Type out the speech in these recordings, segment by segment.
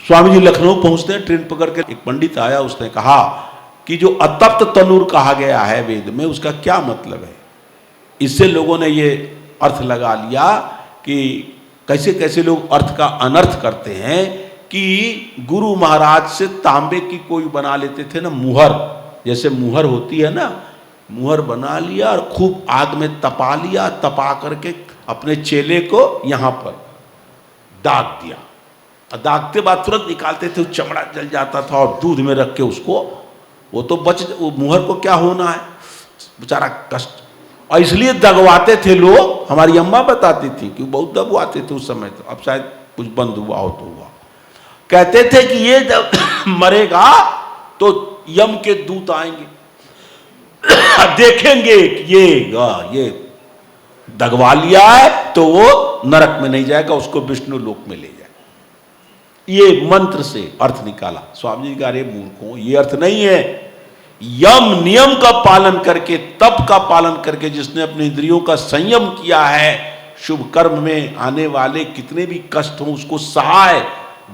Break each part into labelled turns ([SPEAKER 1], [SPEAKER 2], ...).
[SPEAKER 1] स्वामी जी लखनऊ पहुंचते हैं, ट्रेन पकड़ के एक पंडित आया, उसने कहा कि जो अतप्त तनूर कहा गया है वेद में, उसका क्या मतलब है। इससे लोगों ने ये अर्थ लगा लिया कि कैसे कैसे लोग अर्थ का अनर्थ करते हैं कि गुरु महाराज से तांबे की कोई बना लेते थे ना मुहर, जैसे मुहर होती है ना, मुहर बना लिया और खूब आग में तपा लिया, तपा करके अपने चेले को यहाँ पर दाग दिया, और दागते बाद तुरंत निकालते थे, चमड़ा जल जाता था, और दूध में रख के उसको, वो तो वो मुहर को क्या होना है, बेचारा कष्ट, और इसलिए दगवाते थे लोग। हमारी अम्मा बताती थी कि बहुत दगवाते थे उस समय, तो अब शायद कुछ बंद हुआ हो तो हुआ। कहते थे कि ये जब मरेगा तो यम के दूत आएंगे, देखेंगे कि ये दगवा लिया है तो वो नरक में नहीं जाएगा, उसको विष्णु लोक में ले जाए। ये मंत्र से अर्थ निकाला स्वामी जी का। अरे मूर्खों, ये अर्थ नहीं है। यम नियम का पालन करके, तप का पालन करके जिसने अपने इंद्रियों का संयम किया है, शुभ कर्म में आने वाले कितने भी कष्ट हो उसको सहाय,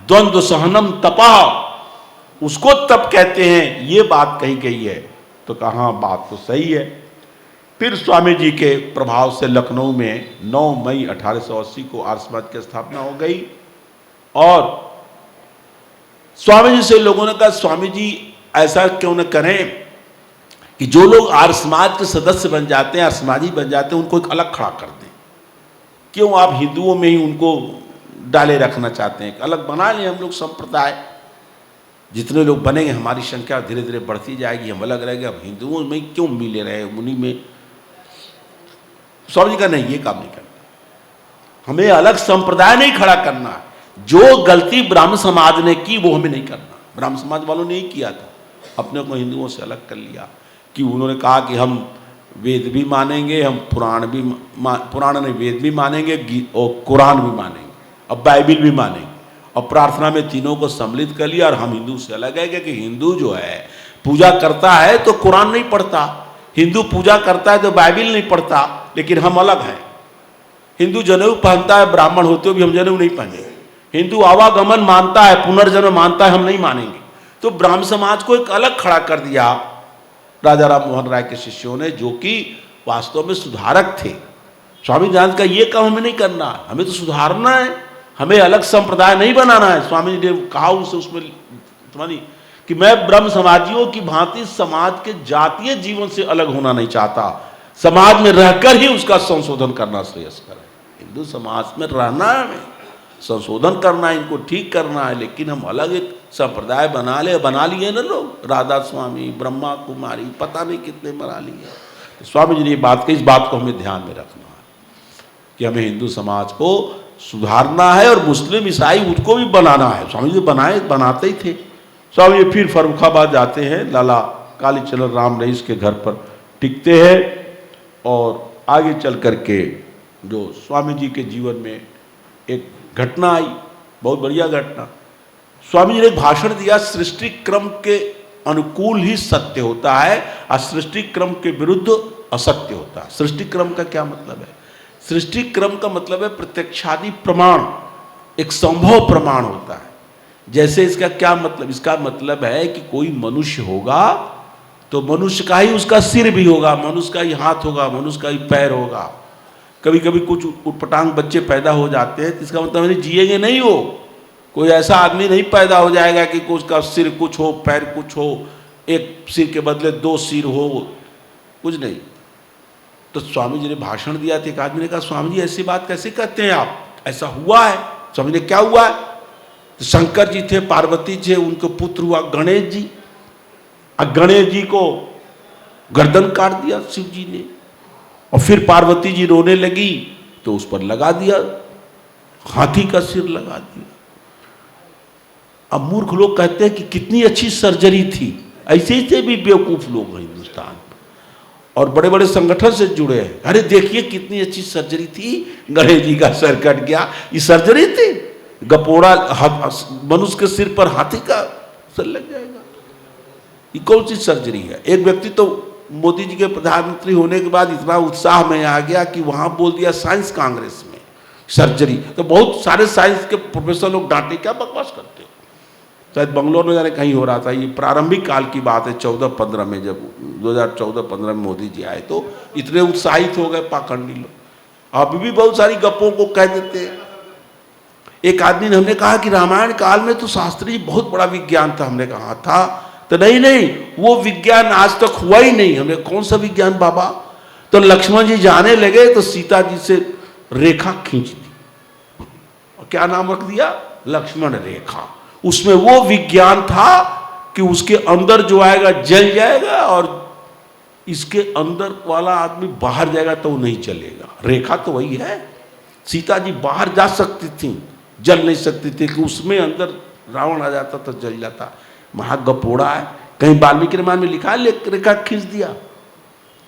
[SPEAKER 1] द्वंद्व सहनम तपा, उसको तप कहते हैं। ये बात कही गई है। तो कहा बात तो सही है। फिर स्वामी जी के प्रभाव से लखनऊ में 9 मई 1880 को आर्य समाज की स्थापना हो गई। और स्वामी जी से लोगों ने कहा, स्वामी जी ऐसा क्यों न करें कि जो लोग आर्य समाज के सदस्य बन जाते हैं, आर्य समाजी बन जाते हैं, उनको एक अलग खड़ा कर दें। क्यों आप हिंदुओं में ही उनको डाले रखना चाहते हैं? अलग बना लें हम लोग संप्रदाय। जितने लोग बनेंगे हमारी संख्या धीरे धीरे बढ़ती जाएगी, हम अलग रहेंगे। अब हिंदुओं में क्यों मिले रहे उन्हीं में? स्वामी जी का नहीं, ये काम नहीं करना, हमें अलग संप्रदाय नहीं खड़ा करना। जो गलती ब्राह्मण समाज ने की वो हमें नहीं करना। ब्राह्मण समाज वालों ने ही किया था, अपने को हिंदुओं से अलग कर लिया कि उन्होंने कहा कि हम वेद भी मानेंगे, हम पुराण नहीं वेद भी मानेंगे और कुरान भी मानेंगे और बाइबिल भी मानेंगे, और प्रार्थना में तीनों को सम्मिलित कर लिया। और हम हिंदू से अलग है कि हिंदू जो है पूजा करता है तो कुरान नहीं पढ़ता, हिंदू पूजा करता है तो बाइबिल नहीं पढ़ता, लेकिन हम अलग हैं। हिंदू जनेऊ पहनता है, ब्राह्मण होते हुए भी हम जनेऊ नहीं पहनेंगे। हिंदू आवागमन मानता है, पुनर्जन्म मानता है, हम नहीं मानेंगे। तो ब्राह्मण समाज को एक अलग खड़ा कर दिया राजा राम मोहन राय के शिष्यों ने, जो कि वास्तव में सुधारक थे। स्वामी जी का ये काम हमें नहीं करना, हमें तो सुधारना है, हमें अलग संप्रदाय नहीं बनाना है। स्वामी जी ने कहा उनसे उसमें तुम्हारी कि मैं ब्रह्म समाजियों की भांति समाज के जातीय जीवन से अलग होना नहीं चाहता, समाज में रहकर ही उसका संशोधन करना श्रेयस्कर है। हिंदू समाज में रहना है, हमें संशोधन करना है, इनको ठीक करना है, लेकिन हम अलग एक संप्रदाय बना लिए ना लोग, राधा स्वामी, ब्रह्मा कुमारी, पता नहीं कितने बना लिए। तो स्वामी जी ने बात कही, इस बात को हमें ध्यान में रखना है कि हमें हिंदू समाज को सुधारना है और मुस्लिम ईसाई उसको भी बनाना है। स्वामी जी बनाते ही थे। स्वामी जी फिर फर्रुखाबाद जाते हैं, लाला कालीचरण राम रईस के घर पर टिकते हैं, और आगे चल करके जो स्वामी जी के जीवन में एक घटना आई, बहुत बढ़िया घटना। स्वामी जी ने एक भाषण दिया, सृष्टि क्रम के अनुकूल ही सत्य होता है और सृष्टि क्रम के विरुद्ध असत्य होता है। सृष्टि क्रम का क्या मतलब है? सृष्टि क्रम का मतलब है प्रत्यक्षादि प्रमाण, एक संभव प्रमाण होता है। जैसे इसका क्या मतलब? इसका मतलब है कि कोई मनुष्य होगा तो मनुष्य का ही उसका सिर भी होगा, मनुष्य का ही हाथ होगा, मनुष्य का ही पैर होगा। कभी कभी कुछ उटपटांग बच्चे पैदा हो जाते हैं, तो इसका मतलब नहीं जिएंगे नहीं हो। कोई ऐसा आदमी नहीं पैदा हो जाएगा कि उसका सिर कुछ हो, पैर कुछ हो, एक सिर के बदले 2 सिर हो, कुछ नहीं। तो स्वामी जी ने भाषण दिया था। एक आदमी ने कहा, स्वामी जी ऐसी बात कैसे कहते हैं आप? ऐसा हुआ है? स्वामी ने क्या हुआ है? तो शंकर जी थे, पार्वती थे, उनके पुत्र हुआ गणेश जी, और गणेश जी को गर्दन काट दिया शिव जी ने, और फिर पार्वती जी रोने लगी तो उस पर लगा दिया, हाथी का सिर लगा दिया। अब मूर्ख लोग कहते हैं कि कितनी अच्छी सर्जरी थी। ऐसे ही भी बेवकूफ लोग हैं हिंदुस्तान में, और बड़े बड़े संगठन से जुड़े हैं। अरे देखिए कितनी अच्छी सर्जरी थी, गणेश जी का सर कट गया, ये सर्जरी थी? गपोड़ा मनुष्य के सिर पर हाथी का सर लग जाएगा, ये कौन सी सर्जरी है? एक व्यक्ति तो मोदी जी के प्रधानमंत्री होने के बाद इतना उत्साह में आ गया कि वहां बोल दिया साइंस कांग्रेस में सर्जरी। तो बहुत सारे साइंस के प्रोफेसर लोग डांटे, क्या बकवास करते हो? शायद बंगलोर में जाने कहीं हो रहा था। ये प्रारंभिक काल की बात है, 14-15 में, जब 2014-15 में मोदी जी आए तो इतने उत्साहित हो गए पाखंडी लोग। अभी भी बहुत सारी गप्पों को कह देते हैं। एक आदमी ने, हमने कहा कि रामायण काल में तो शास्त्री जी बहुत बड़ा विज्ञान था। हमने कहा था तो नहीं, वो विज्ञान आज तक हुआ ही नहीं। हमने, कौन सा विज्ञान बाबा? तो लक्ष्मण जी जाने लगे तो सीता जी से रेखा खींच दी और क्या नाम रख दिया? लक्ष्मण रेखा। उसमें वो विज्ञान था कि उसके अंदर जो आएगा जल जाएगा और इसके अंदर वाला आदमी बाहर जाएगा तो वो नहीं जलेगा। रेखा तो वही है। सीता जी बाहर जा सकती थी, जल नहीं सकती थी, कि उसमें अंदर रावण आ जाता तो जल जाता। महागपोड़ा है। कहीं वाल्मीकि रामायण में लिखा है रेखा खींच दिया।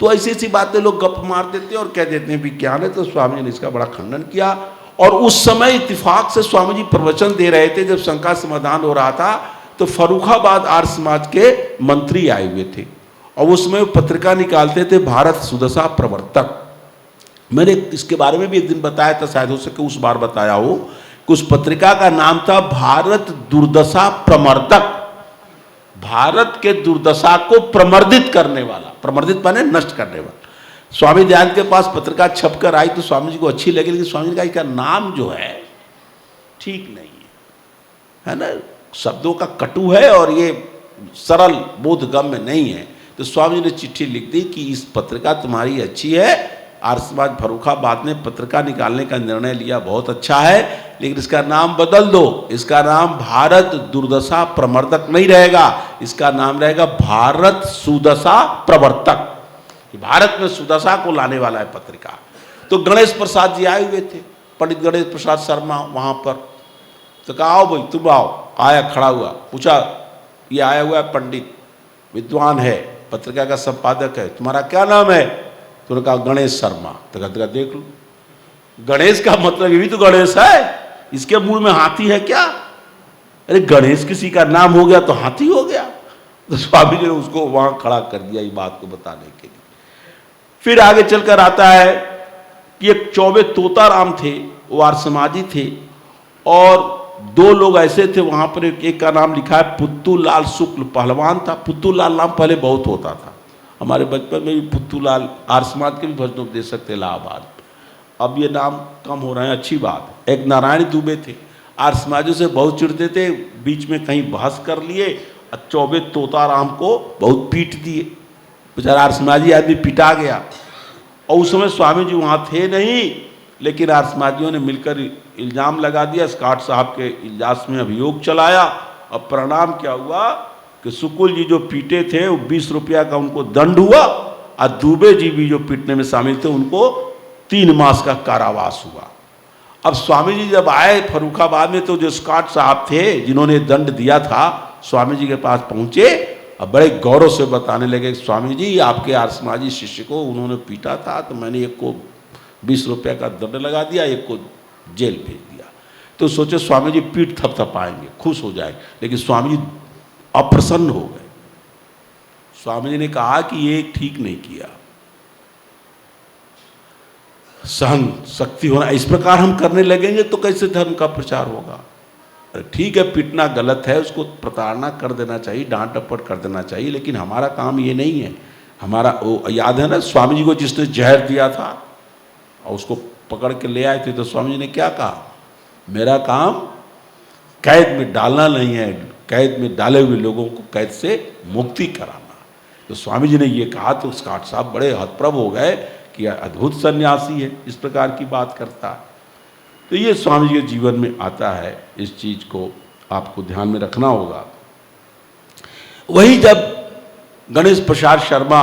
[SPEAKER 1] तो ऐसी ऐसी बातें लोग गप मार देते हैं और कह देते हैं विज्ञान है। तो स्वामी जी ने इसका बड़ा खंडन किया। और उस समय इत्तेफाक से स्वामी जी प्रवचन दे रहे थे, जब शंका समाधान हो रहा था, तो फर्रुखाबाद आर्य समाज के मंत्री आए हुए थे और उसमें पत्रिका निकालते थे, भारत सुदशा प्रवर्तक। मैंने इसके बारे में भी एक दिन बताया था, शायद हो सके उस बार बताया हो, कि उस पत्रिका का नाम था भारत दुर्दशा प्रमर्दक। भारत के दुर्दशा को प्रमर्दित करने वाला, प्रमर्दित माने नष्ट करने वाला। स्वामी दयानंद के पास पत्रिका छपकर आई तो स्वामी जी को अच्छी लगी, लेकिन स्वामी जी का इसका नाम जो है ठीक नहीं है ना, शब्दों का कटु है और ये सरल बोधगम्य नहीं है। तो स्वामी जी ने चिट्ठी लिख दी कि इस पत्रिका तुम्हारी अच्छी है, आर्य समाज फर्रुखाबाद ने पत्रिका निकालने का निर्णय लिया, बहुत अच्छा है, लेकिन इसका नाम बदल दो। इसका नाम भारत दुर्दशा प्रमर्दक नहीं रहेगा, इसका नाम रहेगा भारत सुदशा प्रवर्तक। भारत में सुदशा को लाने वाला है पत्रिका। तो गणेश प्रसाद जी आए हुए थे, पंडित गणेश प्रसाद शर्मा वहां पर। तो कहा आओ भाई तुम आओ। आया, खड़ा हुआ, पूछा ये आया हुआ है पंडित, विद्वान है, पत्रिका का संपादक है, तुम्हारा क्या नाम है? तो उन्होंने कहा गणेश शर्मा। तो कहते देख लो, गणेश का मतलब ये भी तो गणेश है, इसके मुंह में हाथी है क्या? अरे गणेश किसी का नाम हो गया तो हाथी हो गया। तो स्वामी जी ने उसको वहां खड़ा कर दिया ये बात को बताने के लिए। फिर आगे चलकर आता है कि एक चौबे तोताराम थे, वो आर्य समाजी थे, और दो लोग ऐसे थे वहां पर। एक का नाम लिखा है पुत्तूलाल शुक्ल, पहलवान था। पुत्तूलाल नाम पहले बहुत होता था, हमारे बचपन में भी पुत्तूलाल आर्य समाज के भी भजनों दे सकते इलाहाबाद। अब ये नाम कम हो रहे हैं, अच्छी बात है। एक नारायण दुबे थे, आर्य समाजों से बहुत चिढ़ते थे, बीच में कहीं बहस कर लिए और चौबे तोताराम को बहुत पीट दिए। बेचारा आर्य समाजी आदमी पिटा गया। और उस समय स्वामी जी वहाँ थे नहीं, लेकिन आर्य समाजियों ने मिलकर इल्ज़ाम लगा दिया, स्कॉट साहब के इजलास में अभियोग चलाया। और परिणाम क्या हुआ कि शुक्ल जी जो पीटे थे वो 20 रुपया का उनको दंड हुआ, और दुबे जी भी जो पीटने में शामिल थे उनको 3 मास का कारावास हुआ। अब स्वामी जी जब आए फर्रुखाबाद में, तो जो स्कॉट साहब थे जिन्होंने दंड दिया था, स्वामी जी के पास पहुंचे और बड़े गौरव से बताने लगे, स्वामी जी आपके आर्य समाजी शिष्य को उन्होंने पीटा था, तो मैंने एक को 20 रुपये का दंड लगा दिया, एक को जेल भेज दिया। तो सोचे स्वामी जी पीठ थपथपाएंगे, खुश हो जाएंगे, लेकिन स्वामी जी अप्रसन्न हो गए। स्वामी जी ने कहा कि ये ठीक नहीं किया, सहन शक्ति होना, इस प्रकार हम करने लगेंगे तो कैसे धर्म का प्रचार होगा? ठीक है, पीटना गलत है, उसको प्रताड़ना कर देना चाहिए, डांट डपट कर देना चाहिए, लेकिन हमारा काम ये नहीं है। हमारा वो याद है ना स्वामी जी को जिसने जहर दिया था और उसको पकड़ के ले आए थे, तो स्वामी जी ने क्या कहा? मेरा काम कैद में डालना नहीं है, कैद में डाले हुए लोगों को कैद से मुक्ति कराना। तो स्वामी जी ने ये कहा तो स्कॉट साहब बड़े हतप्रभ हो गए कि अद्भुत सन्यासी है, इस प्रकार की बात करता है। तो ये स्वामी जी के जीवन में आता है, इस चीज को आपको ध्यान में रखना होगा। वही जब गणेश प्रसाद शर्मा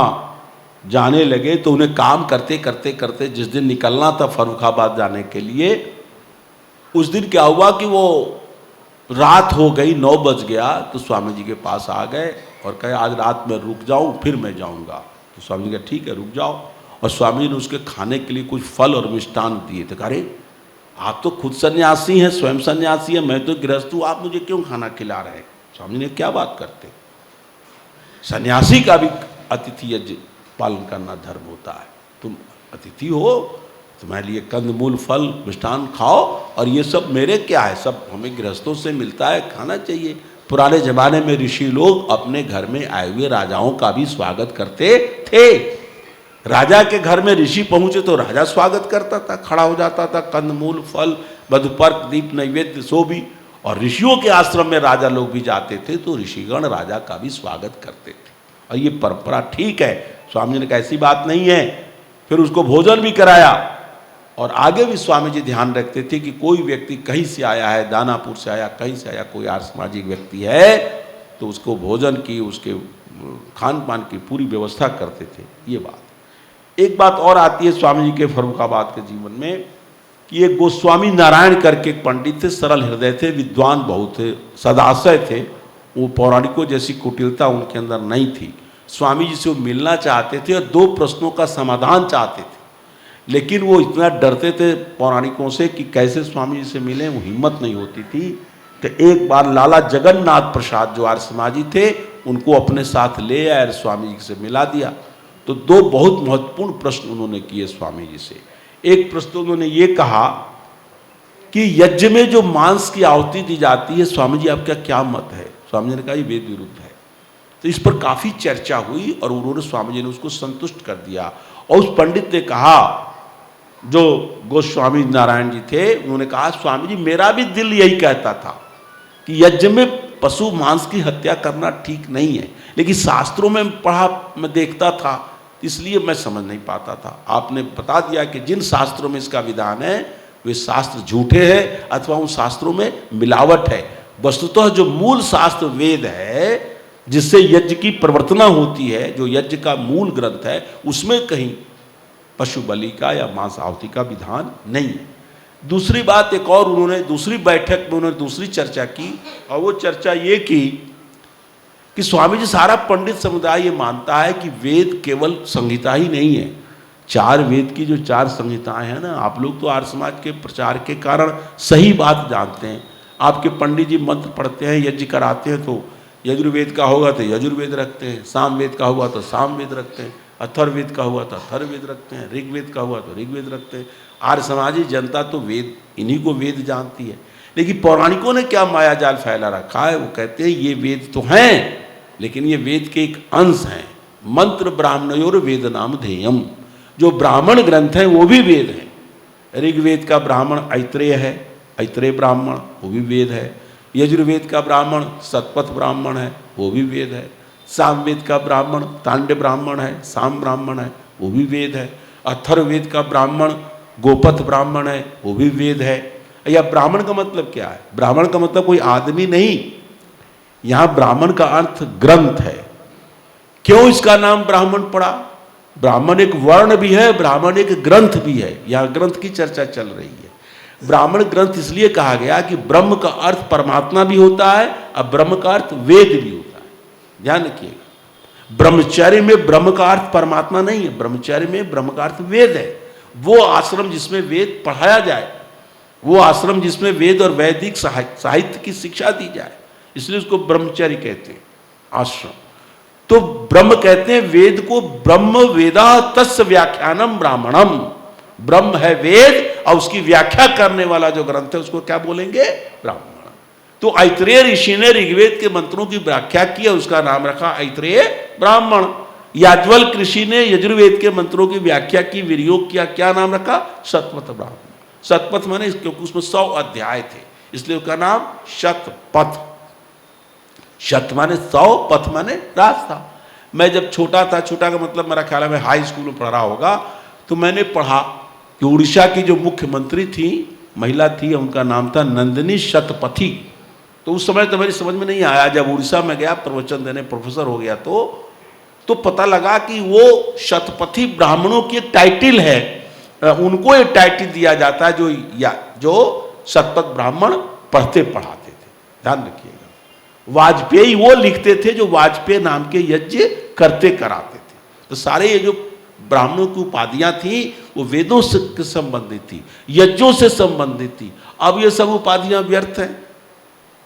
[SPEAKER 1] जाने लगे तो उन्हें काम करते करते करते जिस दिन निकलना था फर्रुखाबाद जाने के लिए, उस दिन क्या हुआ कि वो रात हो गई, 9 बज गया। तो स्वामी जी के पास आ गए और कहे आज रात में रुक जाऊं, फिर मैं जाऊंगा। तो स्वामी जी कहा ठीक है रुक जाओ। और स्वामी जी ने उसके खाने के लिए कुछ फल और मिष्ठान दिए थे। अरे आप तो खुद सन्यासी हैं, स्वयं सन्यासी हैं, मैं तो गृहस्थ हूँ, आप मुझे क्यों खाना खिला रहे हैं? स्वामी ने क्या बात करते, सन्यासी का भी अतिथि यज्ञ पालन करना धर्म होता है। तुम अतिथि हो, तुम्हारे लिए कंदमूल फल मिष्ठान खाओ, और ये सब मेरे क्या है, सब हमें गृहस्थों से मिलता है, खाना चाहिए। पुराने जमाने में ऋषि लोग अपने घर में आए हुए राजाओं का भी स्वागत करते थे। राजा के घर में ऋषि पहुंचे तो राजा स्वागत करता था, खड़ा हो जाता था, कंदमूल, फल, मधुपर्क, दीप, नैवेद्य सो भी। और ऋषियों के आश्रम में राजा लोग भी जाते थे तो ऋषिगण राजा का भी स्वागत करते थे। और ये परंपरा ठीक है, स्वामी जी ने कहा ऐसी बात नहीं है। फिर उसको भोजन भी कराया। और आगे भी स्वामी जी ध्यान रखते थे कि कोई व्यक्ति कहीं से आया है, दानापुर से आया, कहीं से आया, कोई आर्य सामाजिक व्यक्ति है तो उसको भोजन की, उसके खान पान की पूरी व्यवस्था करते थे। ये बात। एक बात और आती है स्वामी जी के फर्रुखाबाद के जीवन में कि एक गोस्वामी नारायण करके एक पंडित थे, सरल हृदय थे, विद्वान बहुत थे, सदाशय थे। वो पौराणिकों जैसी कुटिलता उनके अंदर नहीं थी। स्वामी जी से वो मिलना चाहते थे और 2 प्रश्नों का समाधान चाहते थे, लेकिन वो इतना डरते थे पौराणिकों से कि कैसे स्वामी जी से मिलें, वो हिम्मत नहीं होती थी। तो एक बार लाला जगन्नाथ प्रसाद जो आर्य समाजी थे उनको अपने साथ ले आए, स्वामी जी से मिला दिया। तो 2 बहुत महत्वपूर्ण प्रश्न उन्होंने किए स्वामी जी से। एक प्रश्न उन्होंने ये कहा कि यज्ञ में जो मांस की आहुति दी जाती है, स्वामी जी आपका क्या मत है? स्वामी जी ने कहा ये वेद विरुद्ध है। तो इस पर काफी चर्चा हुई और उन्होंने, स्वामी जी ने उसको संतुष्ट कर दिया। और उस पंडित ने कहा, जो गोस्वामी नारायण जी थे, उन्होंने कहा स्वामी जी मेरा भी दिल यही कहता था कि यज्ञ में पशु मांस की हत्या करना ठीक नहीं है, लेकिन शास्त्रों में पढ़ा, मैं देखता था, इसलिए मैं समझ नहीं पाता था। आपने बता दिया कि जिन शास्त्रों में इसका विधान है वे शास्त्र झूठे हैं अथवा उन शास्त्रों में मिलावट है। वस्तुतः जो मूल शास्त्र वेद है जिससे यज्ञ की प्रवर्तना होती है, जो यज्ञ का मूल ग्रंथ है, उसमें कहीं पशु बलि का या मांस आहुति का विधान नहीं है। दूसरी बात, एक और उन्होंने दूसरी बैठक में उन्होंने दूसरी चर्चा की, और वो चर्चा ये की कि स्वामी जी, सारा पंडित समुदाय ये मानता है कि वेद केवल संहिता ही नहीं है। 4 वेद की जो 4 संहिताएं हैं ना, आप लोग तो आर्य समाज के प्रचार के कारण सही बात जानते हैं। आपके पंडित जी मंत्र पढ़ते हैं, यज्ञ कराते हैं तो यजुर्वेद का होगा तो यजुर्वेद रखते हैं, सामवेद का हुआ तो सामवेद रखते हैं, अथर्ववेद का हुआ तो अथर्ववेद रखते हैं, ऋग्वेद का हुआ तो ऋग्वेद रखते हैं। आर्य समाजी जनता तो वेद, इन्हीं को वेद जानती है। लेकिन पौराणिकों ने क्या माया जाल फैला रखा है, वो कहते हैं ये वेद तो हैं लेकिन ये वेद के एक अंश हैं। मंत्र ब्राह्मणयोर वेद नाम ध्येयम, जो ब्राह्मण ग्रंथ हैं वो भी वेद हैं। ऋग्वेद का ब्राह्मण ऐत्रेय है, ऐत्रेय ब्राह्मण, वो भी वेद है। यजुर्वेद का ब्राह्मण सतपथ ब्राह्मण है, वो भी वेद है। सामवेद का ब्राह्मण तांड्य ब्राह्मण है, साम ब्राह्मण है, वो भी वेद है। अथर्ववेद का ब्राह्मण गोपथ ब्राह्मण है, वो भी वेद है। या ब्राह्मण का मतलब क्या है? ब्राह्मण का मतलब कोई आदमी नहीं, यहां ब्राह्मण का अर्थ ग्रंथ है। क्यों इसका नाम ब्राह्मण पड़ा? ब्राह्मण एक वर्ण भी है, ब्राह्मण एक ग्रंथ भी है। यहां ग्रंथ की चर्चा चल रही है। ब्राह्मण ग्रंथ इसलिए कहा गया कि ब्रह्म का अर्थ परमात्मा भी होता है और ब्रह्म का अर्थ वेद भी होता है। ध्यान रखिएगा, ब्रह्मचर्य में ब्रह्म का अर्थ परमात्मा नहीं है, ब्रह्मचर्य में ब्रह्म का अर्थ वेद है। वो आश्रम जिसमें वेद पढ़ाया जाए, वो आश्रम जिसमें वेद और वैदिक साहित्य की शिक्षा दी जाए, इसलिए उसको ब्रह्मचर्य कहते हैं, आश्रम। तो ब्रह्म कहते हैं वेद को, ब्रह्म वेदा तस्य व्याख्यानम ब्राह्मणम। ब्रह्म है वेद और उसकी व्याख्या करने वाला जो ग्रंथ है उसको क्या बोलेंगे? ब्राह्मण। तो ऐत्रेय ऋषि ने ऋग्वेद के मंत्रों की व्याख्या की और उसका नाम रखा ऐत्रेय ब्राह्मण। याज्ञवल्क्य ऋषि ने यजुर्वेद के मंत्रों की व्याख्या की, विनियोग किया, क्या नाम रखा? शतपथ ब्राह्मण। शतपथ माने क्योंकि उसमें 100 अध्याय थे इसलिए उसका नाम शतपथ। शत माने 100, पथ माने रास्ता। मैं जब छोटा था, छोटा का मतलब मेरा ख्याल है मैं हाई स्कूल में पढ़ रहा होगा, तो मैंने पढ़ा कि उड़ीसा की जो मुख्यमंत्री थी, महिला थी, उनका नाम था नंदिनी शतपथी। तो उस समय तो मेरी समझ में नहीं आया। जब उड़ीसा में गया प्रवचन देने, प्रोफेसर हो गया, तो पता लगा कि वो शतपथी ब्राह्मणों की एक टाइटिल है, उनको एक टाइटिल दिया जाता है जो शतपथ ब्राह्मण पढ़ते पढ़ाते थे। ध्यान रखिएगा, वाजपेयी वो लिखते थे जो वाजपेयी नाम के यज्ञ करते कराते थे। तो सारे ये जो ब्राह्मणों की उपाधियां थी वो वेदों से संबंधित थी, यज्ञों से संबंधित थी। अब ये सब उपाधियां व्यर्थ हैं।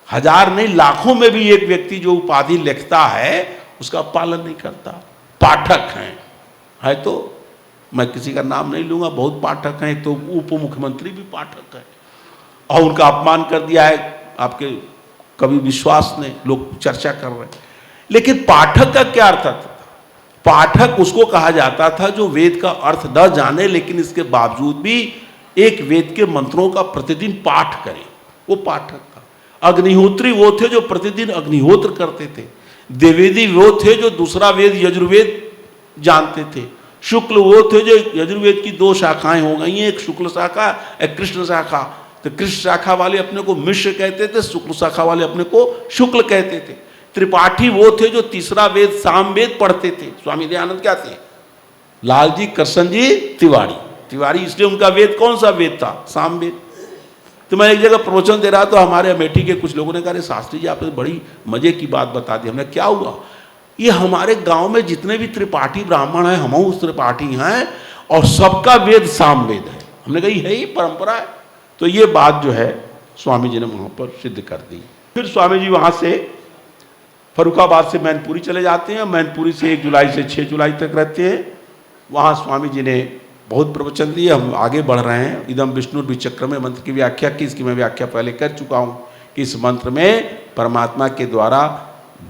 [SPEAKER 1] 1000 नहीं, लाखों में भी एक व्यक्ति जो उपाधि लिखता है उसका पालन नहीं करता। पाठक हैं, है तो मैं किसी का नाम नहीं लूंगा, बहुत पाठक हैं। तो उप मुख्यमंत्री भी पाठक है और उनका अपमान कर दिया है आपके कवि विश्वास ने, लोग चर्चा कर रहे हैं। लेकिन पाठक का क्या अर्थ था? पाठक उसको कहा जाता था जो वेद का अर्थ न जाने लेकिन इसके बावजूद भी एक वेद के मंत्रों का प्रतिदिन पाठ करे, वो पाठक था। अग्निहोत्री वो थे जो प्रतिदिन अग्निहोत्र करते थे। द्विवेदी वो थे जो दूसरा वेद यजुर्वेद जानते थे। शुक्ल वो थे जो यजुर्वेद की दो शाखाएं हो गई हैं, एक शुक्ल शाखा एक कृष्ण शाखा। तो कृष्ण शाखा वाले अपने को मिश्र कहते थे, शुक्ल शाखा वाले अपने को शुक्ल कहते थे। त्रिपाठी वो थे जो तीसरा वेद साम वेद पढ़ते थे। स्वामी दयानंद क्या थे? लालजी कृष्ण जी तिवारी। तिवारी इसलिए उनका वेद कौन सा वेद था? साम वेद। तो मैं एक जगह प्रवचन दे रहा तो हमारे अमेठी के कुछ लोगों ने कहा, शास्त्री जी आपने बड़ी मजे की बात बता दी। हमने क्या हुआ? ये हमारे गांव में जितने भी त्रिपाठी ब्राह्मण हैं, हम उस त्रिपाठी हैं और सबका वेद साम वेद है। हमने कही है ही परंपरा है। तो ये बात जो है स्वामी जी ने वहां पर सिद्ध कर दी। फिर स्वामी जी वहां से फर्रुखाबाद से मैनपुरी चले जाते हैं। मैनपुरी से 1 जुलाई से 6 जुलाई तक रहते हैं। वहाँ स्वामी जी ने बहुत प्रवचन दिए। हम आगे बढ़ रहे हैं। इदम विष्णु विचक्र में मंत्र की व्याख्या की। इसकी मैं व्याख्या पहले कर चुका हूँ कि इस मंत्र में परमात्मा के द्वारा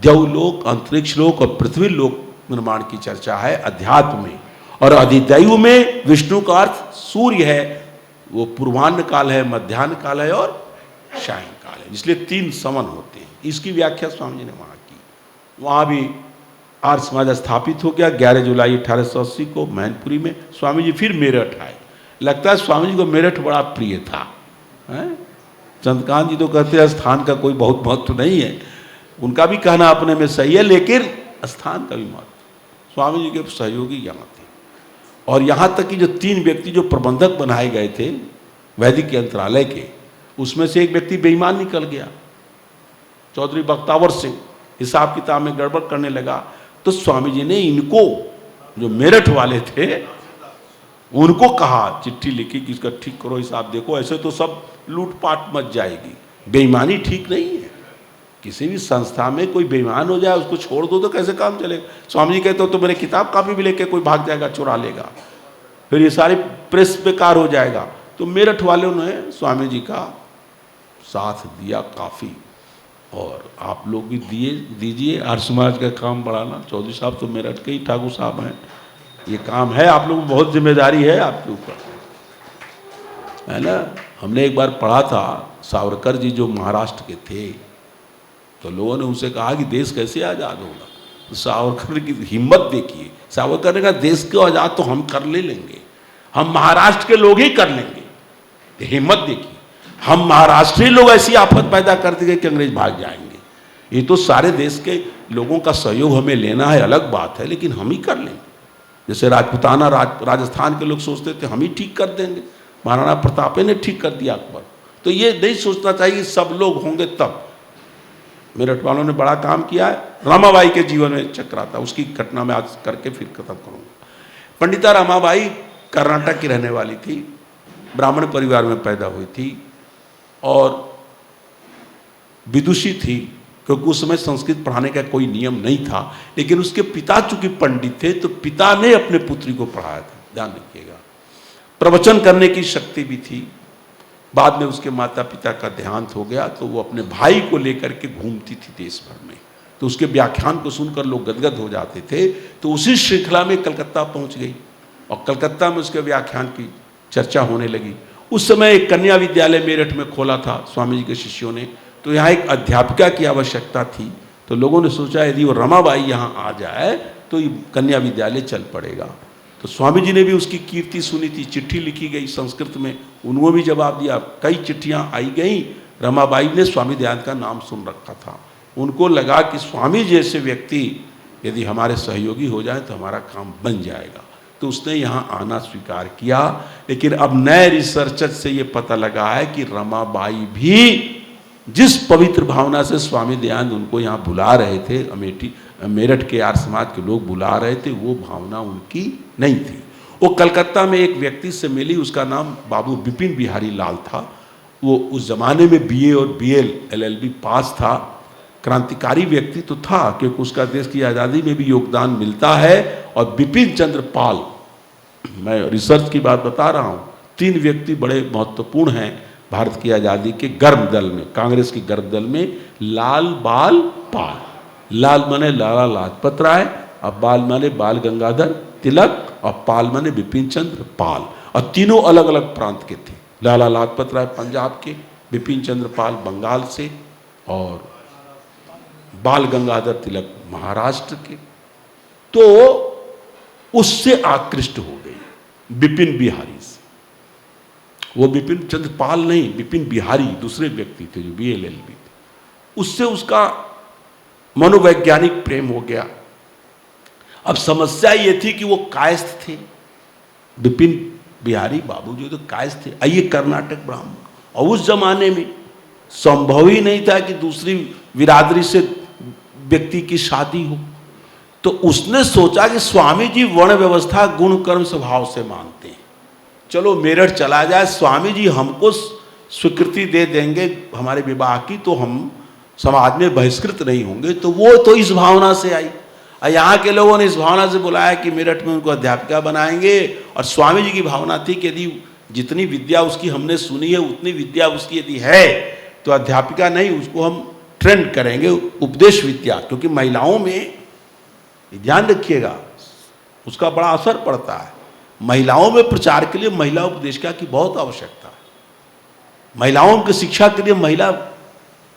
[SPEAKER 1] देवलोक, अंतरिक्ष लोक और पृथ्वी लोक निर्माण की चर्चा है अध्यात्म में। और अधिदैव में विष्णु का अर्थ सूर्य है, वो पूर्वाह्न काल है, मध्याह्न काल है और सायं काल है, इसलिए 3 समन होते हैं। इसकी व्याख्या स्वामी जी ने वहाँ की। वहाँ भी आर्य समाज स्थापित हो गया 11 जुलाई 1880 को मैनपुरी में। स्वामी जी फिर मेरठ आए। लगता है स्वामी जी को मेरठ बड़ा प्रिय था। चंद्रकांत जी तो कहते हैं स्थान का कोई बहुत महत्व नहीं है। उनका भी कहना अपने में सही है, लेकिन स्थान का भी महत्व। स्वामी जी के सहयोगी यहाँ थे। और यहाँ तक कि जो 3 व्यक्ति जो प्रबंधक बनाए गए थे वैदिक यंत्रालय के, उसमें से एक व्यक्ति बेईमान निकल गया, चौधरी बख्तावर सिंह। हिसाब किताब में गड़बड़ करने लगा तो स्वामी जी ने इनको, जो मेरठ वाले थे, उनको कहा, चिट्ठी लिखी कि इसका ठीक करो, हिसाब देखो, ऐसे तो सब लूटपाट मच जाएगी। बेईमानी ठीक नहीं है। किसी भी संस्था में कोई बेईमान हो जाए उसको छोड़ दो तो कैसे काम चलेगा? स्वामी जी कहते हो तो मेरे किताब कापी भी लेके कोई भाग जाएगा, चुरा लेगा, फिर ये सारी प्रेस बेकार हो जाएगा। तो मेरठ वालों ने स्वामी जी का साथ दिया काफ़ी। और आप लोग भी दीजिए आर्य समाज का काम बढ़ाना। चौधरी साहब तो मेरठ के ही ठाकुर साहब हैं। ये काम है, आप लोगों को बहुत जिम्मेदारी है आपके ऊपर, है ना। हमने एक बार पढ़ा था, सावरकर जी जो महाराष्ट्र के थे, तो लोगों ने उनसे कहा कि देश कैसे आज़ाद होगा। तो सावरकर की हिम्मत देखिए। सावरकर ने कहा देश को आज़ाद तो हम कर ले लेंगे, हम महाराष्ट्र के लोग ही कर लेंगे। हिम्मत देखिए। हम महाराष्ट्रीय लोग ऐसी आफत पैदा कर देंगे कि अंग्रेज भाग जाएंगे। ये तो सारे देश के लोगों का सहयोग हमें लेना है, अलग बात है, लेकिन हम ही कर लेंगे। जैसे राजपूताना राजस्थान के लोग सोचते थे हम ही ठीक कर देंगे, महाराणा प्रताप ने ठीक कर दिया अकबर। तो ये नहीं सोचना चाहिए सब लोग होंगे तब। मेरठ वालों ने बड़ा काम किया है। रमाबाई के जीवन में चक्रा था, उसकी घटना में आज करके फिर खत्म करूँगा। पंडिता रमाबाई कर्नाटक की रहने वाली थी, ब्राह्मण परिवार में पैदा हुई थी और विदुषी थी, क्योंकि उस समय संस्कृत पढ़ाने का कोई नियम नहीं था। लेकिन उसके पिता चूंकि पंडित थे तो पिता ने अपने पुत्री को पढ़ाया था, ध्यान रखिएगा। प्रवचन करने की शक्ति भी थी। बाद में उसके माता पिता का देहांत हो गया तो वो अपने भाई को लेकर के घूमती थी देश भर में। तो उसके व्याख्यान को सुनकर लोग गदगद हो जाते थे। तो उसी श्रृंखला में कलकत्ता पहुंच गई और कलकत्ता में उसके व्याख्यान की चर्चा होने लगी। उस समय एक कन्या विद्यालय मेरठ में खोला था स्वामी जी के शिष्यों ने। तो यहाँ एक अध्यापिका की आवश्यकता थी। तो लोगों ने सोचा यदि वो रमाबाई यहाँ आ जाए तो ये कन्या विद्यालय चल पड़ेगा। तो स्वामी जी ने भी उसकी कीर्ति सुनी थी। चिट्ठी लिखी गई संस्कृत में, उन्होंने भी जवाब दिया। कई चिट्ठियाँ आई गई। रमाबाई ने स्वामी दयानंद का नाम सुन रखा था। उनको लगा कि स्वामी जैसे व्यक्ति यदि हमारे सहयोगी हो जाए तो हमारा काम बन जाएगा। तो उसने यहाँ आना स्वीकार किया। लेकिन अब नए रिसर्चर से ये पता लगा है कि रमाबाई भी जिस पवित्र भावना से स्वामी दयानंद उनको यहाँ बुला रहे थे, अमेठी मेरठ के आर्य समाज के लोग बुला रहे थे, वो भावना उनकी नहीं थी। वो कलकत्ता में एक व्यक्ति से मिली, उसका नाम बाबू बिपिन बिहारी लाल था। वो उस जमाने में BA और BL LLB पास था। क्रांतिकारी व्यक्ति तो था क्योंकि उसका देश की आज़ादी में भी योगदान मिलता है। और बिपिन चंद्र पाल, मैं रिसर्च की बात बता रहा हूँ, 3 व्यक्ति बड़े महत्वपूर्ण हैं भारत की आज़ादी के गर्भदल में, कांग्रेस की गर्भदल में लाल बाल पाल, लाल माने लाला लाजपत राय, और बाल माने बाल गंगाधर तिलक, और पाल माने बिपिन चंद्र पाल। और तीनों अलग अलग प्रांत के थे। लाला लाजपत राय पंजाब के, बिपिन चंद्र पाल बंगाल से, और बाल गंगाधर तिलक महाराष्ट्र के। तो उससे आकृष्ट हो गई बिपिन बिहारी से। वो बिपिन चंद्र पाल नहीं, बिपिन बिहारी दूसरे व्यक्ति थे जो BLLB थे। उससे उसका मनोवैज्ञानिक प्रेम हो गया। अब समस्या ये थी कि वो कायस्थ थे, बिपिन बिहारी बाबू जो तो कायस्थ थे, आइए कर्नाटक ब्राह्मण, और उस जमाने में संभव ही नहीं था कि दूसरी बिरादरी से व्यक्ति की शादी हो। तो उसने सोचा कि स्वामी जी वर्ण व्यवस्था गुण कर्म स्वभाव से मानते हैं, चलो मेरठ चला जाए, स्वामी जी हमको स्वीकृति दे देंगे हमारे विवाह की, तो हम समाज में बहिष्कृत नहीं होंगे। तो वो तो इस भावना से आई, और यहाँ के लोगों ने इस भावना से बुलाया कि मेरठ में उनको अध्यापिका बनाएंगे। और स्वामी जी की भावना थी कि यदि जितनी विद्या उसकी हमने सुनी है उतनी विद्या उसकी यदि है तो अध्यापिका नहीं, उसको हम ट्रेंड करेंगे उपदेश विद्या, क्योंकि महिलाओं में ध्यान रखिएगा उसका बड़ा असर पड़ता है। महिलाओं में प्रचार के लिए महिला उपदेशिका की बहुत आवश्यकता है, महिलाओं की शिक्षा के लिए महिला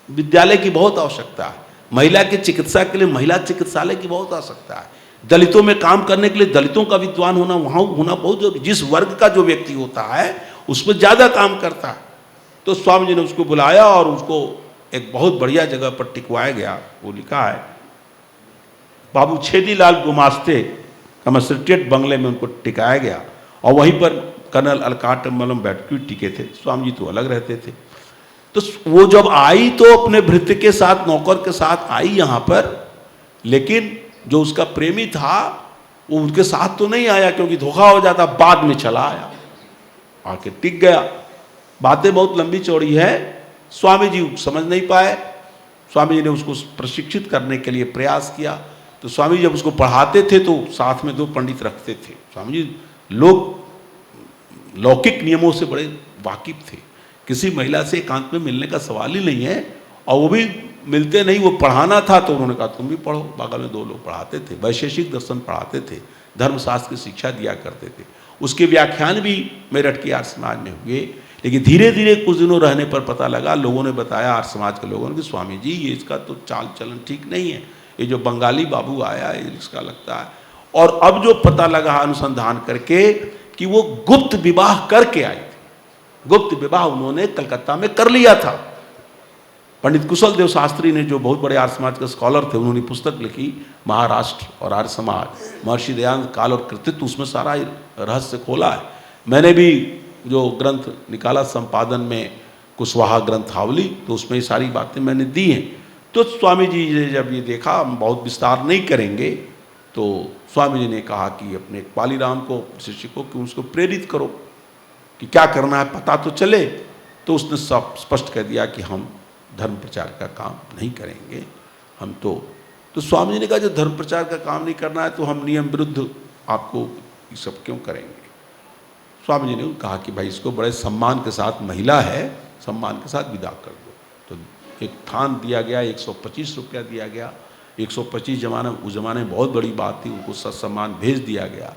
[SPEAKER 1] विद्यालय की बहुत आवश्यकता है, महिला की चिकित्सा के लिए महिला चिकित्सालय की बहुत आवश्यकता है, दलितों में काम करने के लिए दलितों का विद्वान होना वहाँ होना बहुत जरूरी। जिस वर्ग का जो व्यक्ति होता है उसमें ज़्यादा काम करता है। तो स्वामी जी ने उसको बुलाया और उसको एक बहुत बढ़िया जगह पर टिकवाया गया। वो लिखा है बाबू छेदीलाल गुमास्ते कमर्शिएट बंगले में उनको टिकाया गया, और वहीं पर कर्नल अलकाटम्बलम बैठकी टिके थे। स्वामी जी तो अलग रहते थे। तो वो जब आई तो अपने भृत्य के साथ नौकर के साथ आई यहाँ पर, लेकिन जो उसका प्रेमी था वो उनके साथ तो नहीं आया क्योंकि धोखा हो जाता, बाद में चला आया, आके टिक गया। बातें बहुत लंबी चौड़ी है, स्वामी जी समझ नहीं पाए। स्वामी जी ने उसको प्रशिक्षित करने के लिए प्रयास किया। तो स्वामी जी जब उसको पढ़ाते थे तो साथ में 2 पंडित रखते थे। स्वामी जी लौकिक नियमों से बड़े वाकिफ थे, किसी महिला से एकांत में मिलने का सवाल ही नहीं है, और वो भी मिलते नहीं। वो पढ़ाना था तो उन्होंने कहा तुम भी पढ़ो। बगल में 2 लोग पढ़ाते थे, वैशेषिक दर्शन पढ़ाते थे, धर्मशास्त्र की शिक्षा दिया करते थे। उसके व्याख्यान भी मेरठ के आर्य समाज में हुए। लेकिन धीरे धीरे कुछ दिनों रहने पर पता लगा, लोगों ने बताया आर्य समाज के लोगों ने कि स्वामी जी ये इसका तो चाल चलन ठीक नहीं है, ये जो बंगाली बाबू आया है इसका लगता है। और अब जो पता लगा अनुसंधान करके कि वो गुप्त विवाह करके आई थी। गुप्त विवाह उन्होंने कलकत्ता में कर लिया था। पंडित कुशल देव शास्त्री ने, जो बहुत बड़े आर्य समाज के स्कॉलर थे, उन्होंने पुस्तक लिखी महाराष्ट्र और आर्य समाज, महर्षि दयानंद काल और कृतित्व, उसमें सारा रहस्य खोला है। मैंने भी जो ग्रंथ निकाला संपादन में कुशवाहा ग्रंथावली, तो उसमें ये सारी बातें मैंने दी हैं। तो स्वामी जी ने जब ये देखा, हम बहुत विस्तार नहीं करेंगे, तो स्वामी जी ने कहा कि अपने पालीराम को, शिष्य को, कि उसको प्रेरित करो कि क्या करना है पता तो चले। तो उसने सब स्पष्ट कर दिया कि हम धर्म प्रचार का काम नहीं करेंगे। हम तो स्वामी जी ने कहा जब धर्म प्रचार का काम नहीं करना है तो हम नियम विरुद्ध आपको ये सब क्यों करेंगे। स्वामी जी ने कहा कि भाई इसको बड़े सम्मान के साथ, महिला है, सम्मान के साथ विदा कर दो। तो एक थान दिया गया, 125 रुपया दिया गया। 125 उस जमाने में बहुत बड़ी बात थी, उनको सत्सम्मान भेज दिया गया।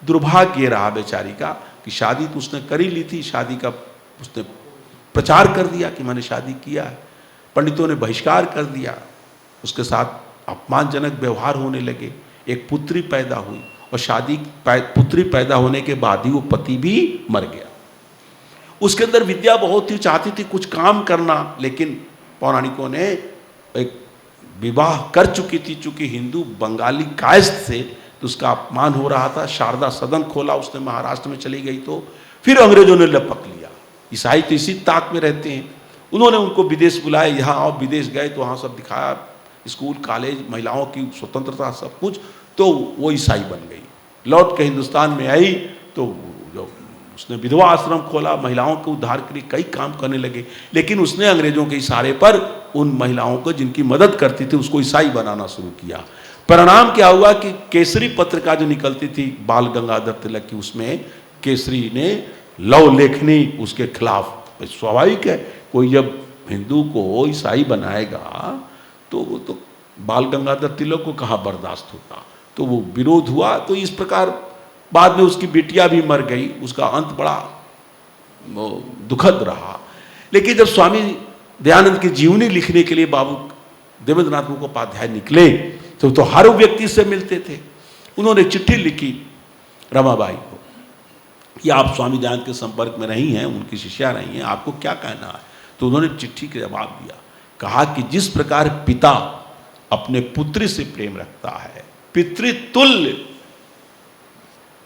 [SPEAKER 1] दुर्भाग्य रहा बेचारी का कि शादी तो उसने कर ही ली थी, शादी का उसने प्रचार कर दिया कि मैंने शादी किया है। पंडितों ने बहिष्कार कर दिया, उसके साथ अपमानजनक व्यवहार होने लगे। एक पुत्री पैदा हुई और पुत्री पैदा होने के बाद ही वो पति भी मर गया। उसके अंदर विद्या बहुत ही चाहती थी कुछ काम करना, लेकिन पौराणिकों ने एक विवाह कर चुकी थी, चूंकि हिंदू बंगाली कायस्थ से, तो उसका अपमान हो रहा था। शारदा सदन खोला उसने, महाराष्ट्र में चली गई। तो फिर अंग्रेजों ने लपक लिया। ईसाई तो इसी ताक में रहते हैं। उन्होंने उनको विदेश बुलाया, यहाँ आओ। विदेश गए तो वहाँ सब दिखाया, स्कूल कॉलेज, महिलाओं की स्वतंत्रता, सब कुछ। तो वो ईसाई बन गई। लौट के हिंदुस्तान में आई तो जो उसने विधवा आश्रम खोला, महिलाओं के उद्धार के लिए कई काम करने लगे। लेकिन उसने अंग्रेजों के इशारे पर उन महिलाओं को जिनकी मदद करती थी उसको ईसाई बनाना शुरू किया। परिणाम क्या हुआ कि केसरी पत्रिका जो निकलती थी बाल गंगाधर तिलक की, उसमें केसरी ने लव लेखनी उसके खिलाफ स्वाभाविक है, कोई जब हिंदू को ईसाई बनाएगा तो वो तो बाल गंगाधर तिलक को कहाँ बर्दाश्त होता, तो वो विरोध हुआ। तो इस प्रकार बाद में उसकी बेटियां भी मर गई, उसका अंत बड़ा दुखद रहा। लेकिन जब स्वामी दयानंद की जीवनी लिखने के लिए बाबू देवेंद्रनाथ मुखोपाध्याय निकले तो हर व्यक्ति से मिलते थे। उन्होंने चिट्ठी लिखी रमाबाई को कि आप स्वामी दयानंद के संपर्क में रही हैं, उनकी शिष्या रही हैं, आपको क्या कहना है। तो उन्होंने चिट्ठी के जवाब दिया, कहा कि जिस प्रकार पिता अपने पुत्री से प्रेम रखता है, पितृतुल्य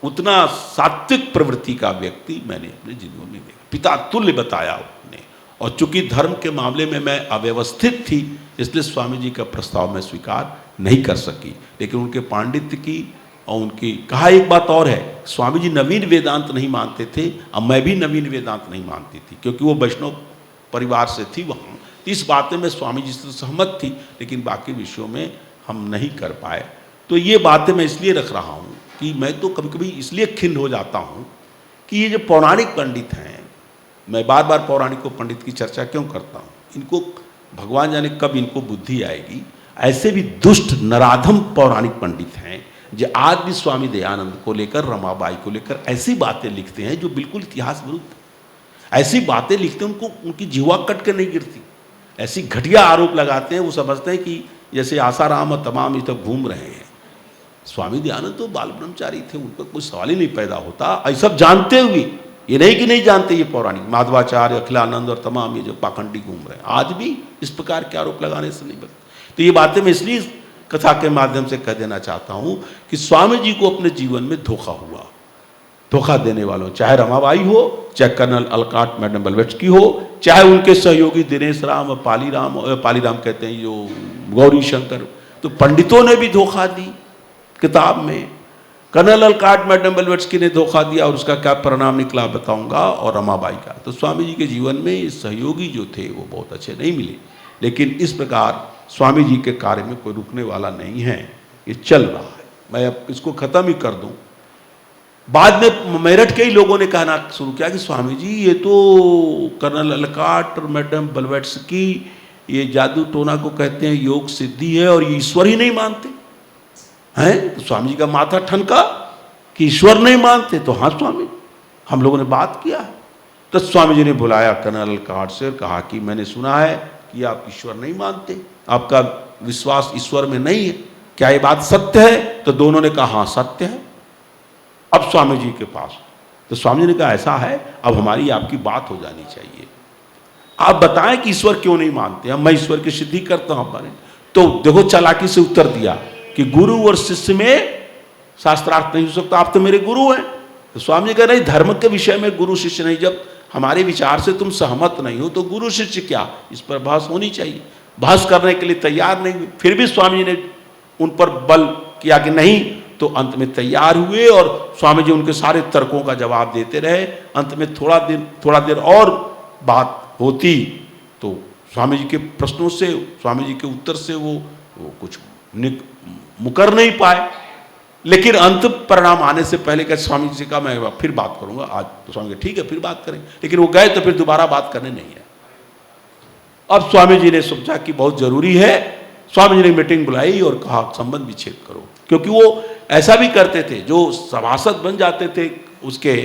[SPEAKER 1] उतना सात्विक प्रवृत्ति का व्यक्ति मैंने अपने जीवन में देखा। पिता तुल्य बताया उन्होंने। और चूंकि धर्म के मामले में मैं अव्यवस्थित थी, इसलिए स्वामी जी का प्रस्ताव मैं स्वीकार नहीं कर सकी। लेकिन उनके पांडित्य की और उनकी कहा एक बात और है, स्वामी जी नवीन वेदांत नहीं मानते थे, अब मैं भी नवीन वेदांत नहीं मानती थी, क्योंकि वो वैष्णव परिवार से थी वहाँ। इस बात में स्वामी जी से सहमत थी, लेकिन बाकी विषयों में हम नहीं कर पाए। तो ये बातें मैं इसलिए रख रहा हूँ कि मैं तो कभी कभी इसलिए खिन्न हो जाता हूँ कि ये जो पौराणिक पंडित हैं, मैं बार बार पौराणिक पंडित की चर्चा क्यों करता हूँ, इनको भगवान जाने कब इनको बुद्धि आएगी। ऐसे भी दुष्ट नराधम पौराणिक पंडित हैं जो आज भी स्वामी दयानंद को लेकर, रमाबाई को लेकर ऐसी बातें लिखते हैं जो बिल्कुल इतिहास विरुद्ध, ऐसी बातें लिखते हैं उनको उनकी जीवा कट के नहीं गिरती, ऐसी घटिया आरोप लगाते हैं। वो समझते हैं कि जैसे आसाराम और तमाम ये तक घूम रहे हैं। स्वामी दयानंद तो बाल ब्रह्मचारी थे, उन पर कोई सवाल ही नहीं पैदा होता। ये सब जानते हुए, ये नहीं कि नहीं जानते, ये पौराणिक माधवाचार्य, अखिलानंद और तमाम ये जो पाखंडी घूम रहे हैं, आज भी इस प्रकार के आरोप लगाने से नहीं बचते। तो ये बातें मैं इसलिए कथा के माध्यम से कह देना चाहता हूँ कि स्वामी जी को अपने जीवन में धोखा हुआ। धोखा देने वालों, चाहे रमाबाई हो, चाहे कर्नल अलकाट मैडम ब्लेवत्स्की हो, चाहे उनके सहयोगी दिनेश राम, पालीराम कहते हैं जो गौरी शंकर, तो पंडितों ने भी धोखा दी किताब में। कर्नल अलकाट मैडम ब्लेवत्स्की ने धोखा दिया और उसका क्या परिणाम निकला बताऊंगा, और रमाबाई का। तो स्वामी जी के जीवन में ये सहयोगी जो थे वो बहुत अच्छे नहीं मिले। लेकिन इस प्रकार स्वामी जी के कार्य में कोई रुकने वाला नहीं है, ये चल रहा है। मैं अब इसको ख़त्म ही कर दूं। बाद में मेरठ के ही लोगों ने कहना शुरू किया कि स्वामी जी ये तो कर्नल अलकाट और मैडम ब्लेवत्स्की ये जादू टोना को कहते हैं योग सिद्धि है और ये ईश्वर ही नहीं मानते हैं। तो स्वामी जी का माथा ठनका कि ईश्वर नहीं मानते। तो हाँ स्वामी, हम लोगों ने बात किया। तो स्वामी जी ने बुलाया कर्नल अलकाट से और कहा कि मैंने सुना है कि आप ईश्वर नहीं मानते, आपका विश्वास ईश्वर में नहीं है, क्या ये बात सत्य है? तो दोनों ने कहा हाँ सत्य है। अब स्वामी जी के पास, तो स्वामी जी ने कहा ऐसा है, अब हमारी आपकी बात हो जानी चाहिए, आप बताएं कि ईश्वर क्यों नहीं मानते। अब मैं ईश्वर की सिद्धि करता हूं हमारे। तो देखो चालाकी से उत्तर दिया कि गुरु और शिष्य में शास्त्रार्थ नहीं हो सकता, आप तो मेरे गुरु हैं। तो स्वामी जी कह रहे धर्म के विषय में गुरु शिष्य नहीं, जब हमारे विचार से तुम सहमत नहीं हो तो गुरु शिष्य क्या, इस पर बहस होनी चाहिए। बहस करने के लिए तैयार नहीं हुए, फिर भी स्वामी जी ने उन पर बल किया कि नहीं, तो अंत में तैयार हुए और स्वामी जी उनके सारे तर्कों का जवाब देते रहे। अंत में थोड़ा देर और बात होती तो स्वामी जी के प्रश्नों से, स्वामी जी के उत्तर से वो कुछ मुकर नहीं पाए। लेकिन अंत परिणाम आने से पहले क्या स्वामी जी का मैं फिर बात करूंगा आज। तो स्वामी जी ठीक है फिर बात करेंगे, लेकिन वो गए तो फिर दोबारा बात करने नहीं है। अब स्वामी जी ने सोचा कि बहुत जरूरी है, स्वामी जी ने मीटिंग बुलाई और कहा संबंध विच्छेद करो। क्योंकि वो ऐसा भी करते थे, जो सभासद बन जाते थे उसके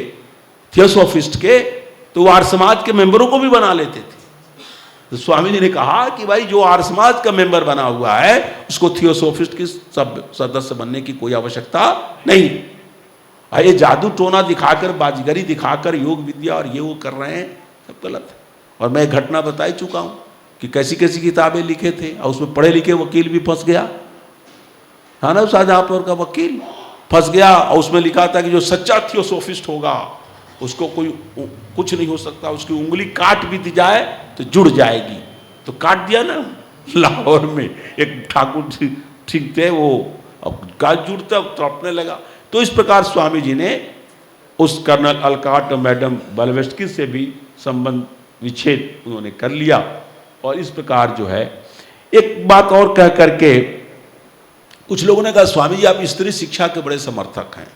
[SPEAKER 1] थियोसॉफिस्ट के, तो वो आर्य समाज के मेंबरों को भी बना लेते थे। तो स्वामी जी ने कहा कि भाई जो आर्य समाज का मेंबर बना हुआ है उसको थियोसॉफिस्ट की सदस्य बनने की कोई आवश्यकता नहीं। ये जादू टोना दिखाकर, बाजीगरी दिखाकर योग विद्या और ये वो कर रहे हैं, सब गलत है। और मैं घटना बता ही चुका हूँ कि कैसी कैसी किताबें लिखे थे और उसमें पढ़े लिखे वकील भी फंस गया, है ना। शाहजहांपुर का वकील फंस गया और उसमें लिखा था कि जो सच्चा थियोसॉफिस्ट होगा उसको कोई कुछ नहीं हो सकता, उसकी उंगली काट भी दी जाए तो जुड़ जाएगी। तो काट दिया ना लाहौर में एक ठाकुर ठीक थे, वो अब काट जुड़ता तड़पने लगा। तो इस प्रकार स्वामी जी ने उस कर्नल अलकाट और मैडम ब्लेवत्स्की से भी संबंध विच्छेद उन्होंने कर लिया। और इस प्रकार जो है एक बात और कह करके कुछ लोगों ने कहा स्वामी जी आप स्त्री शिक्षा के बड़े समर्थक हैं,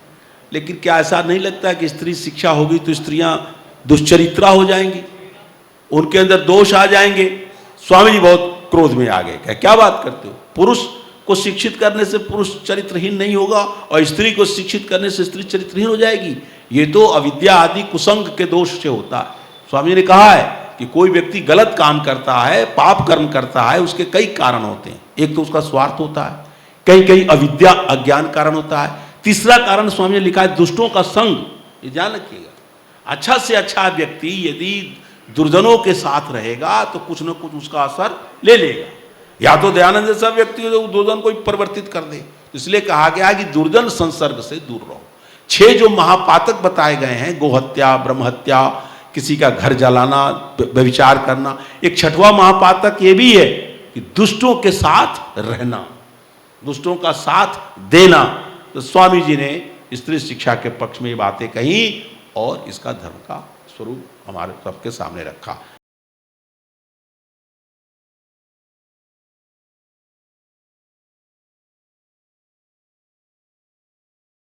[SPEAKER 1] लेकिन क्या ऐसा नहीं लगता है कि स्त्री शिक्षा होगी तो स्त्रियां दुश्चरित्रा हो जाएंगी? उनके अंदर दोष आ जाएंगे। स्वामी जी बहुत क्रोध में आ गए, क्या बात करते हो, पुरुष को शिक्षित करने से पुरुष चरित्रहीन नहीं होगा और स्त्री को शिक्षित करने से स्त्री चरित्रहीन हो जाएगी, ये तो अविद्या आदि कुसंग के दोष से होता है। स्वामी जी ने कहा है कि कोई व्यक्ति गलत काम करता है, पाप कर्म करता है, उसके कई कारण होते हैं। एक तो उसका स्वार्थ होता है, कहीं कहीं अविद्या अज्ञान कारण होता है, तीसरा कारण स्वामी ने लिखा है दुष्टों का संग। ये ध्यान रखिएगा, अच्छा से अच्छा व्यक्ति यदि दुर्जनों के साथ रहेगा तो कुछ न कुछ उसका असर ले लेगा। या तो दयानंद जैसा व्यक्ति हो जो दुर्जन को परिवर्तित कर दे, इसलिए कहा गया कि दुर्जन संसर्ग से दूर रहो। 6 जो महापातक बताए गए हैं, गोहत्या, ब्रह्महत्या, किसी का घर जलाना, व्यभिचार करना, एक 6वां महापातक ये भी है कि दुष्टों के साथ रहना, दुष्टों का साथ देना। तो स्वामी जी ने स्त्री शिक्षा के पक्ष में ये बातें कही और इसका धर्म का स्वरूप हमारे सबके सामने रखा।